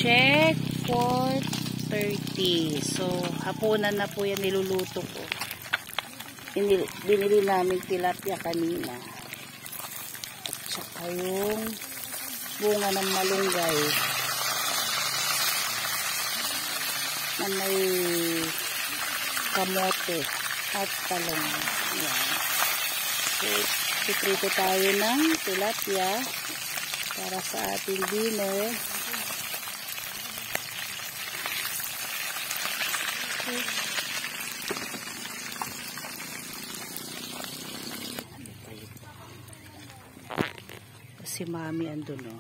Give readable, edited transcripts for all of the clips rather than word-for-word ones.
check 4:30. So, hapunan na po yan niluluto ko. Binili namin tilapia kanina. At saka yung bunga ng malunggay na may kamote at talong. Yan. So, piprito tayo ng tilapia para sa ating dinner. Si Mami andun, no?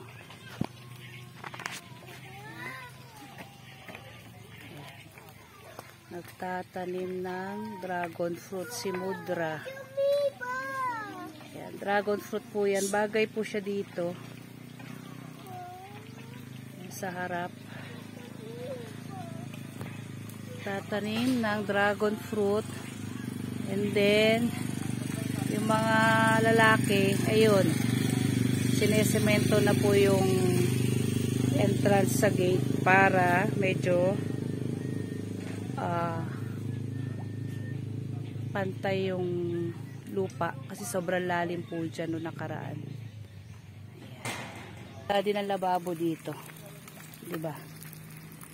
Nagtatanim ng dragon fruit si Mudra. Yan, dragon fruit po yan. Bagay po siya dito. Sa harap. Tatanim ng dragon fruit. And then, yung mga lalaki, ayun, sinesemento na po yung entrance sa gate para medyo pantay yung lupa kasi sobrang lalim po dyan noong nakaraan. Wala din ang lababo dito, diba?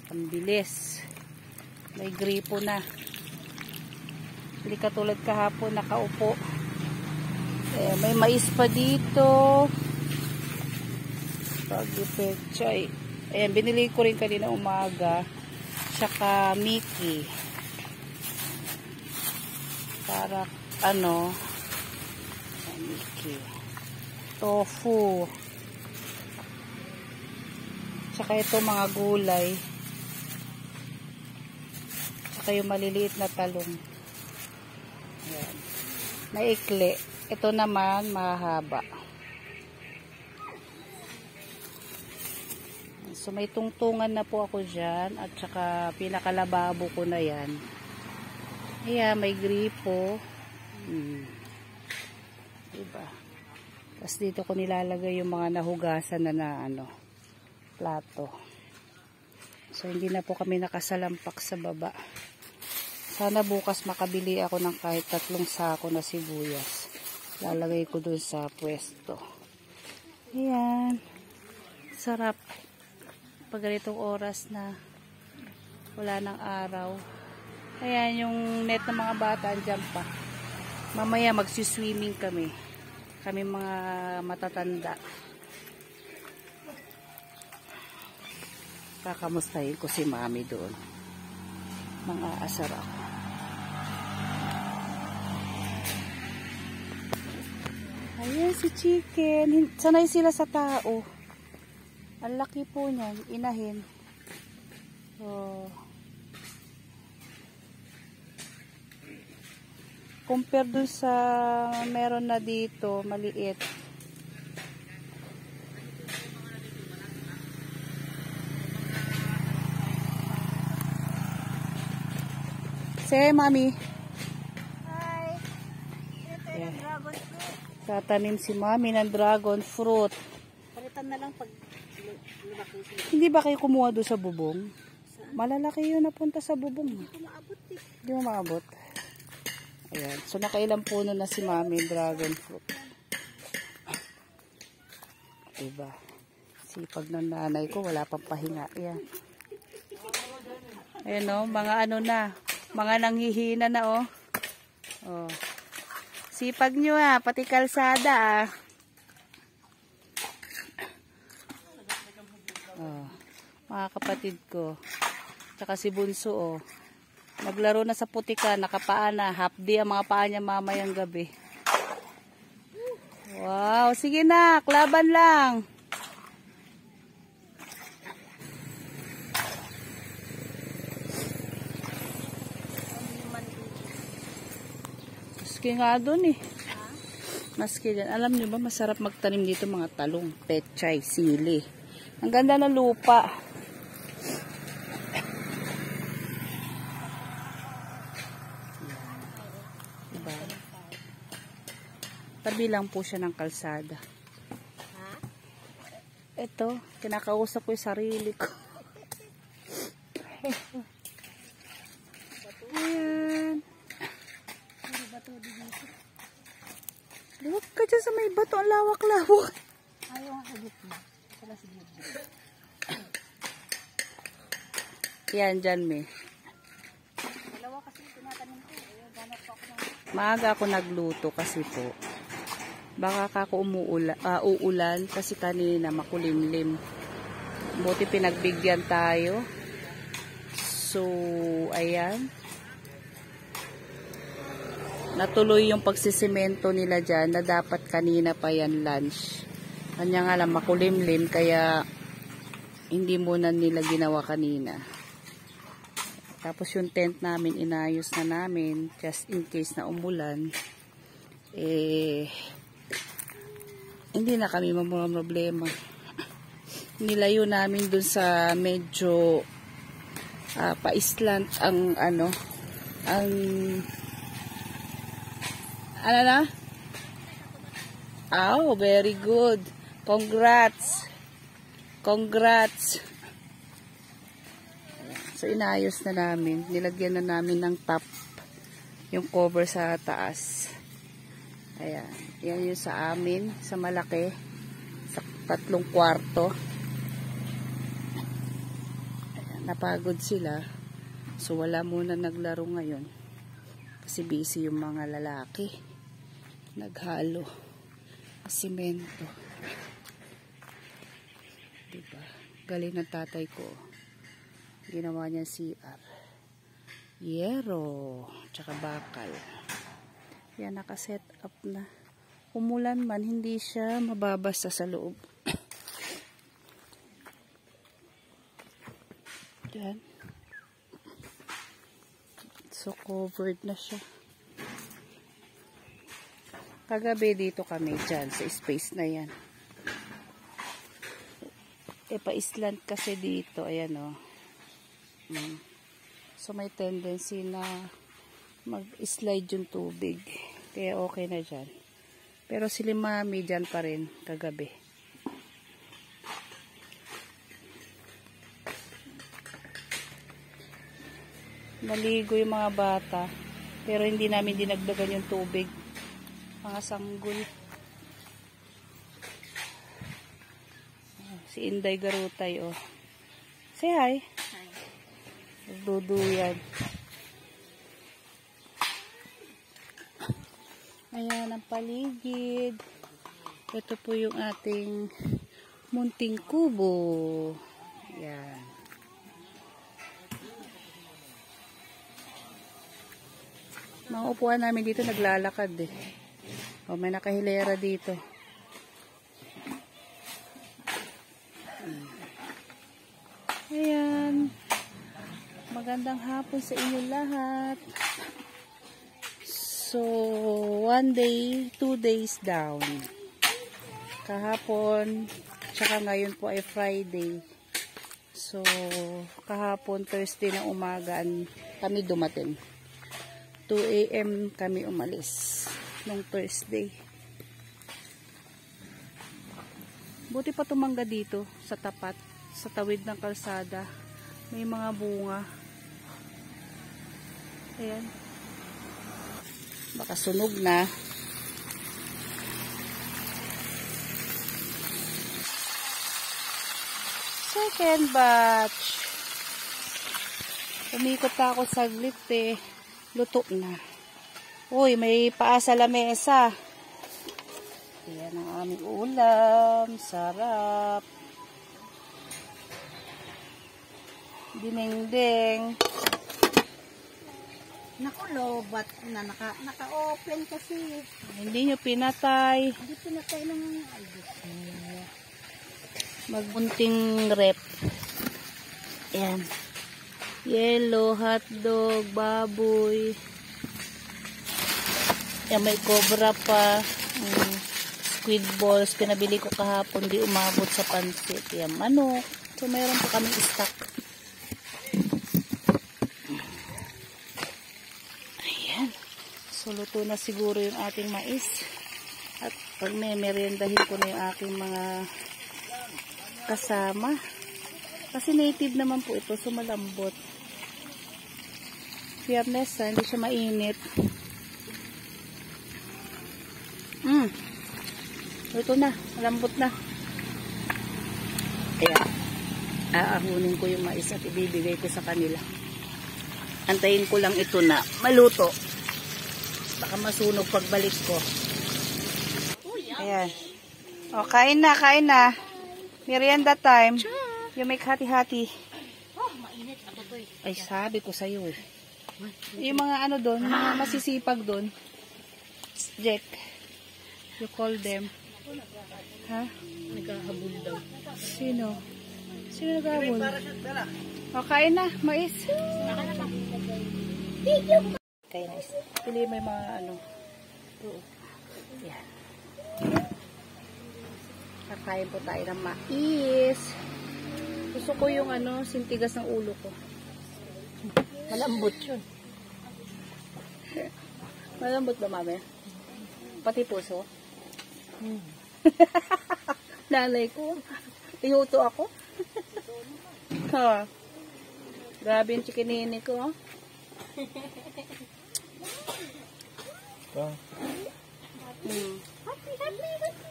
Ang bilis, may gripo na, hindi katulad kahapon nakaupo. May mais pa dito, pag-ipechay. Ayan, binili ko rin kanina umaga, tsaka Mickey. Para, Mickey. Tofu. Tsaka ito mga gulay. Tsaka yung maliliit na talong. Ayan. Maikli. Ito naman, mahaba. So, may tungtungan na po ako dyan. At saka, pinakalababo ko na yan. Ayan, may gripo. Diba? Tapos dito ko nilalagay yung mga nahugasan na plato. So, hindi na po kami nakasalampak sa baba. Sana bukas makabili ako ng kahit 3 sako na sibuyas. Lalagay ko dun sa pwesto. Ayan. Sarap. Pag ganitong oras na wala ng araw. Ayan yung net ng mga bata andyan pa. Mamaya magsiswimming kami. Kami mga matatanda. Kakamustahin ko si Mami doon. Mga asar ako. Ayan si Chicken. Sanay sila sa tao. Ang laki po niyan. Inahin. So, compare dun sa meron na dito, maliit. Say, Mami. Hi. Ito yung dragon fruit. Tatanim si Mami ng dragon fruit. Palitan na lang pag lumaki sila. Hindi ba kayo kumuha doon sa bubong? Malalaki yun napunta sa bubong. Hindi ko maabot eh. Hindi mo maabot. Ayan. So, nakailang puno na si Mami dragon fruit. Diba? Sipag ng nanay ko, wala pang pahinga. Ayan. Ayan o, mga na. Mga nanghihina na o. Oh. Sipag nyo pati kalsada Oh. Mga kapatid ko. Tsaka si Bunso naglaro na sa putika, nakapaa na. Half day ang mga paa niya mamayang gabi. Wow, sige na, laban lang. Maski nga doon Maski dyan. Alam niyo ba, masarap magtanim dito mga talong, pechay, sili. Ang ganda ng lupa. Diba? Tabi lang po siya ng kalsada. Ito, kinakausap ko yung sarili ko. Ayan. Puro bato dito. Huwag ka dyan sa may bato. Ang lawak-lawak. Ayaw nga sa gitna. Sala sa gitna. Yan, dyan, me. Dalawa kasi tinatanim ko. Ayaw, ganap pa ako ng... Maaga ako nagluto kasi po. Baka kako uulan kasi kanina makulimlim. Buti pinagbigyan tayo. So, ayan. Natuloy yung pagsisimento nila dyan na dapat kanina pa yan lunch. Kanya nga lang makulimlim kaya hindi muna nila ginawa kanina. Tapos yung tent namin inayos na namin just in case na umulan. Hindi na kami problema. Nilayo namin dun sa medyo pa-islant ang ano na? Oh, very good. Congrats. Congrats. So, inayos na namin. Nilagyan na namin ng top yung cover sa taas. Ayan. Yan yung sa amin. Sa malaki. Sa 3 kwarto. Ayan. Napagod sila. So, wala muna naglaro ngayon. Kasi busy yung mga lalaki. Naghalo. Simento. Diba? Galing ng tatay ko. Ginawa niya CR. Yero. Tsaka bakal. Yan, nakaset up na. Umulan man, hindi siya mababasa sa loob. Yan. So, covered na siya. Kagabi dito kami dyan sa space na yan. Pa-island kasi dito. Ayan o. So, may tendency na mag-slide yung tubig. Kaya okay na dyan. Pero si Mami dyan pa rin kagabi. Naligo yung mga bata. Pero hindi namin dinagdagan yung tubig. Mga sanggol. Si Inday Garutay, oh. Say hi. Hi. Nagduduyan. Ayan ang paligid. Ito po yung ating munting kubo. Ayan. Mga upuan namin dito naglalakad eh. O, may nakahilera dito. Ayan. Magandang hapon sa inyo lahat. So, 1 day, 2 days down. Kahapon, tsaka ngayon po ay Friday. So, kahapon, Thursday na umaga, kami dumating. 2 AM kami umalis nung Thursday. Buti pa tumangga dito sa tapat, sa tawid ng kalsada. May mga bunga. Ayan. Baka sunog na. Second batch. Umikot pa ako saglit eh. Luto na. Uy, may paa sa lamesa. Ayan ang aming ulam. Sarap. Dinengdeng. Naku, lobat na. Naka-open kasi. Hindi nyo pinatay. Hindi pinatay ng... Magbunting rep. Ayan. Yellow, hotdog, baboy. Ayan, may cobra pa. Squid balls. Pinabili ko kahapon. Di umabot sa pansit. Ayan, manok. So, mayroon pa kami stock. Ayan. So, luto na siguro yung ating mais. At pag may meriendahin ko na yung aking mga kasama. Kasi native naman po ito, so malambot. Fairness, hindi siya mainit. Ito na, malambot na. Kaya, aahunin ko yung mais at ibibigay ko sa kanila. Antayin ko lang ito na maluto. Baka masunog pagbalik ko. Ayan. O, kain na, kain na. Merienda time. You make hati-hati. Mainit. Ako to eh. Ay, sabi ko sa'yo eh. Yung mga ano doon, mga masisipag doon. Jack. You call them. Ha? Nagkahabol daw. Sino? Sino naghahabol? O, kain na. Mais. Kain na. Pili mo yung mga ano. Yan. Kakain po tayo ng mais. Gusto ko yung ano, sintigas ng ulo ko. Malambot yun. Malambot ba, mami? Pati puso? Nanay ko. Ihuto ako. Ha. Grabe yung chikinini ko.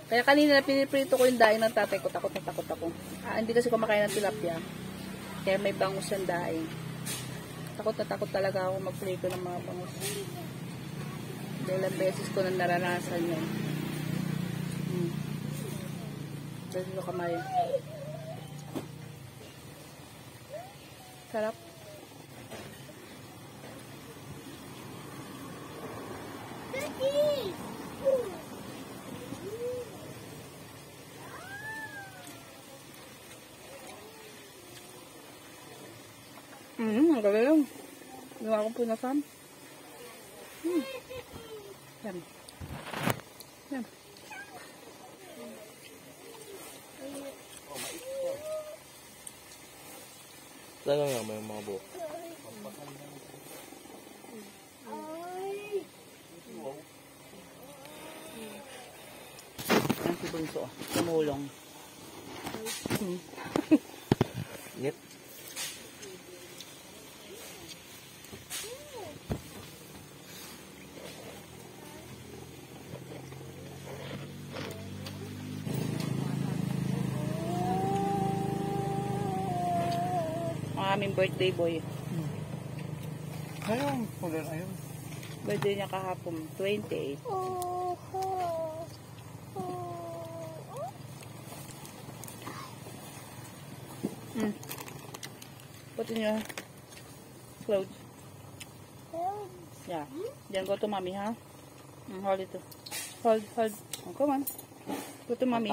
Kaya kanina piniprito ko yung daing ng tatay ko. Takot na takot ako. Hindi kasi kumakain ng tilapia. Kaya may bangus yung daing. Takot na takot talaga ako magprito ng mga bangus. Ilang beses ko na naranasan yun. Dahil ito kamay. Sarap. Ang galing. Gawa kong punasan. Yan. Yan. Talaga nga may mga buhok. Ang si Bunso. Tumulong. Init. Ang aming birthday boy. Ayun, kulit ayun. Birthday niya kahapon, 28. Put in your clothes. Yeah. Then go to mommy, ha? Hold it. Hold. Oh, come on. Go to mommy.